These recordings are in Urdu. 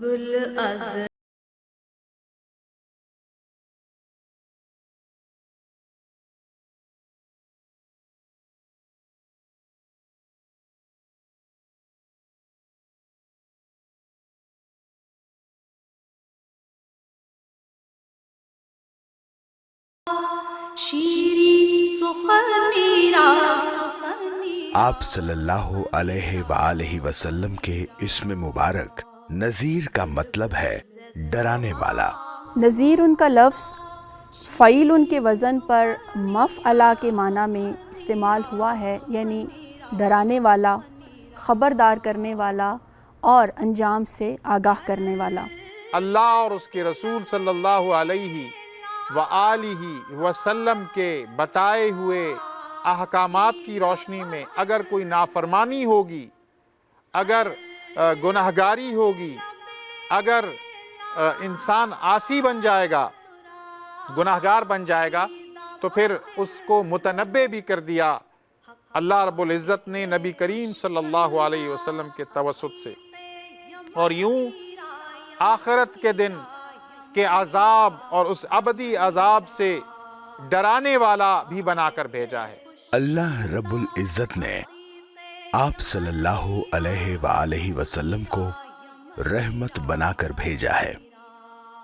گل از شیرین سخنی را آپ صلی اللہ علیہ وآلہ وسلم کے اسم مبارک نذیر کا مطلب ہے ڈرانے والا۔ نذیر ان کا لفظ فعیل ان کے وزن پر مفعلہ کے معنی میں استعمال ہوا ہے، یعنی ڈرانے والا، خبردار کرنے والا اور انجام سے آگاہ کرنے والا۔ اللہ اور اس کے رسول صلی اللہ علیہ وآلہ وسلم کے بتائے ہوئے احکامات کی روشنی میں اگر کوئی نافرمانی ہوگی، اگر گناہگاری ہوگی، اگر انسان عاصی بن جائے گا، گناہگار بن جائے گا، تو پھر اس کو متنبع بھی کر دیا اللہ رب العزت نے نبی کریم صلی اللہ علیہ وسلم کے توسط سے، اور یوں آخرت کے دن کے عذاب اور اس ابدی عذاب سے ڈرانے والا بھی بنا کر بھیجا ہے۔ اللہ رب العزت نے آپ صلی اللہ علیہ وآلہ وسلم کو رحمت بنا کر بھیجا ہے،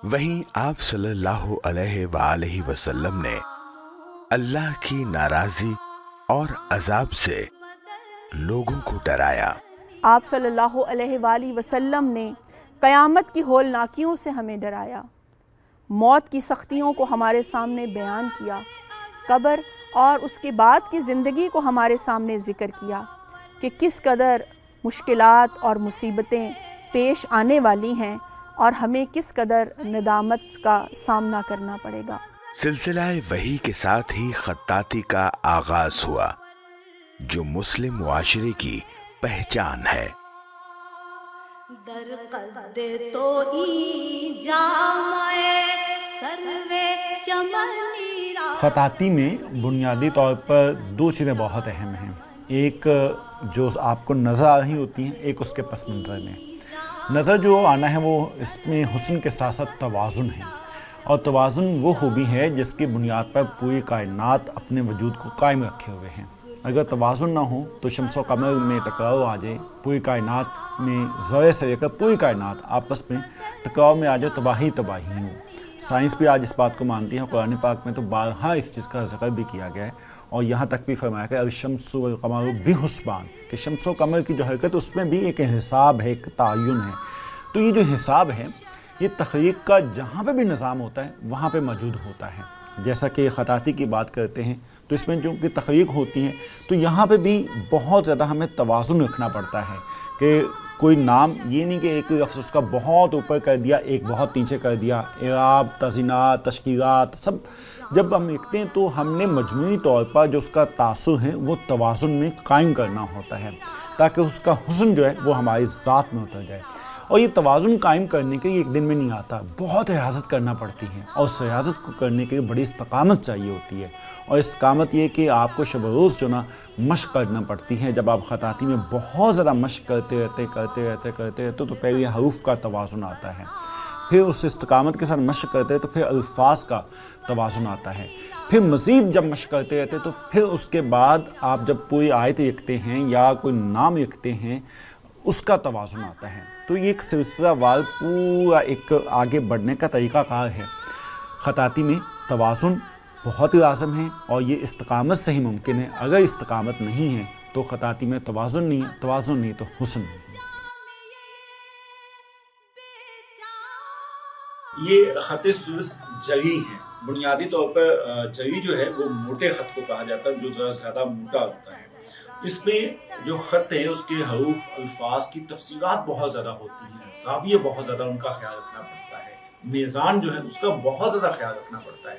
وہیں آپ صلی اللہ علیہ وآلہ وسلم نے اللہ کی ناراضی اور عذاب سے لوگوں کو ڈرایا۔ آپ صلی اللہ علیہ وآلہ وسلم نے قیامت کی ہولناکیوں سے ہمیں ڈرایا، موت کی سختیوں کو ہمارے سامنے بیان کیا، قبر اور اس کے بعد کی زندگی کو ہمارے سامنے ذکر کیا کہ کس قدر مشکلات اور مصیبتیں پیش آنے والی ہیں اور ہمیں کس قدر ندامت کا سامنا کرنا پڑے گا۔ سلسلہ وحی کے ساتھ ہی خطاطی کا آغاز ہوا، جو مسلم معاشرے کی پہچان ہے۔ در قد تو ای جامعے سروے چمنی را۔ خطاطی میں بنیادی طور پر دو چیزیں بہت اہم ہیں، ایک جو آپ کو نظر آ رہی ہوتی ہیں، ایک اس کے پس منظر میں۔ نظر جو آنا ہے وہ اس میں حسن کے ساتھ ساتھ توازن ہے، اور توازن وہ خوبی ہے جس کی بنیاد پر پوری کائنات اپنے وجود کو قائم رکھے ہوئے ہیں۔ اگر توازن نہ ہو تو شمس و قمر میں ٹکراؤ آ جائے، پوری کائنات میں ذرے سے لے کر پوری کائنات آپس میں ٹکراؤ میں آ جائے، تباہی ہو۔ سائنس بھی آج اس بات کو مانتی ہے، قرآن پاک میں تو بارہا اس چیز کا ذکر بھی کیا گیا ہے، اور یہاں تک بھی فرمایا کہ الشمس والقمر بحسبان، کہ شمس و قمر کی جو حرکت اس میں بھی ایک حساب ہے، ایک تعین ہے۔ تو یہ جو حساب ہے یہ تخلیق کا جہاں پہ بھی نظام ہوتا ہے وہاں پہ موجود ہوتا ہے۔ جیسا کہ خطاطی کی بات کرتے ہیں تو اس میں جو کہ تخلیق ہوتی ہے تو یہاں پہ بھی بہت زیادہ ہمیں توازن رکھنا پڑتا ہے کہ کوئی نام یہ نہیں کہ ایک لفظ اس کا بہت اوپر کر دیا، ایک بہت نیچے کر دیا، اعراب، تزئینات، تشکیلات سب جب ہم لکھتے ہیں تو ہم نے مجموعی طور پر جو اس کا تاثر ہے وہ توازن میں قائم کرنا ہوتا ہے، تاکہ اس کا حسن جو ہے وہ ہماری ذات میں اتر جائے۔ اور یہ توازن قائم کرنے کے لیے ایک دن میں نہیں آتا، بہت ریاضت کرنا پڑتی ہے، اور اس ریاضت کو کرنے کے لیے بڑی استقامت چاہیے ہوتی ہے، اور استقامت یہ کہ آپ کو شب روز جو نا مشق کرنا پڑتی ہے۔ جب آپ خطاطی میں بہت زیادہ مشق کرتے رہتے تو پہلے حروف کا توازن آتا ہے، پھر اس استقامت کے ساتھ مشق کرتے تو پھر الفاظ کا توازن آتا ہے، پھر مزید جب مشق کرتے رہتے تو پھر اس کے بعد آپ جب پوری آیت لکھتے ہیں یا کوئی نام لکھتے ہیں اس کا توازن آتا ہے۔ تو یہ ایک سلسلہ وار پورا ایک آگے بڑھنے کا طریقہ کار ہے۔ خطاطی میں توازن بہت لازم ہے، اور یہ استقامت سے ہی ممکن ہے۔ اگر استقامت نہیں ہے تو خطاطی میں توازن نہیں ہے، توازن نہیں تو حسن نہیں ہے۔ یہ خط سلس جری ہے، بنیادی طور پر جری جو ہے وہ موٹے خط کو کہا جاتا ہے، جو ذرا زیادہ موٹا ہوتا ہے۔ اس میں جو خط ہے اس کے حروف، الفاظ کی تفصیلات بہت زیادہ ہوتی ہیں، زاویے بہت زیادہ ان کا خیال رکھنا پڑتا ہے، میزان جو ہے اس کا بہت زیادہ خیال رکھنا پڑتا ہے،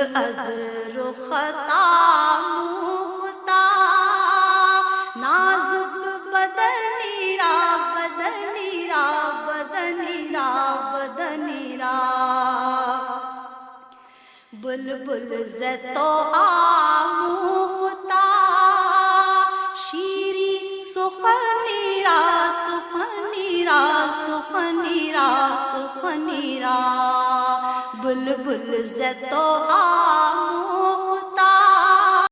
از رختا موختا نازک بدنی را بدنی را بدنی را بدنی را بلبل زتو آموختا شیری سخنی را سخنی را سخنی را سخنی را بلبل زتو آموختا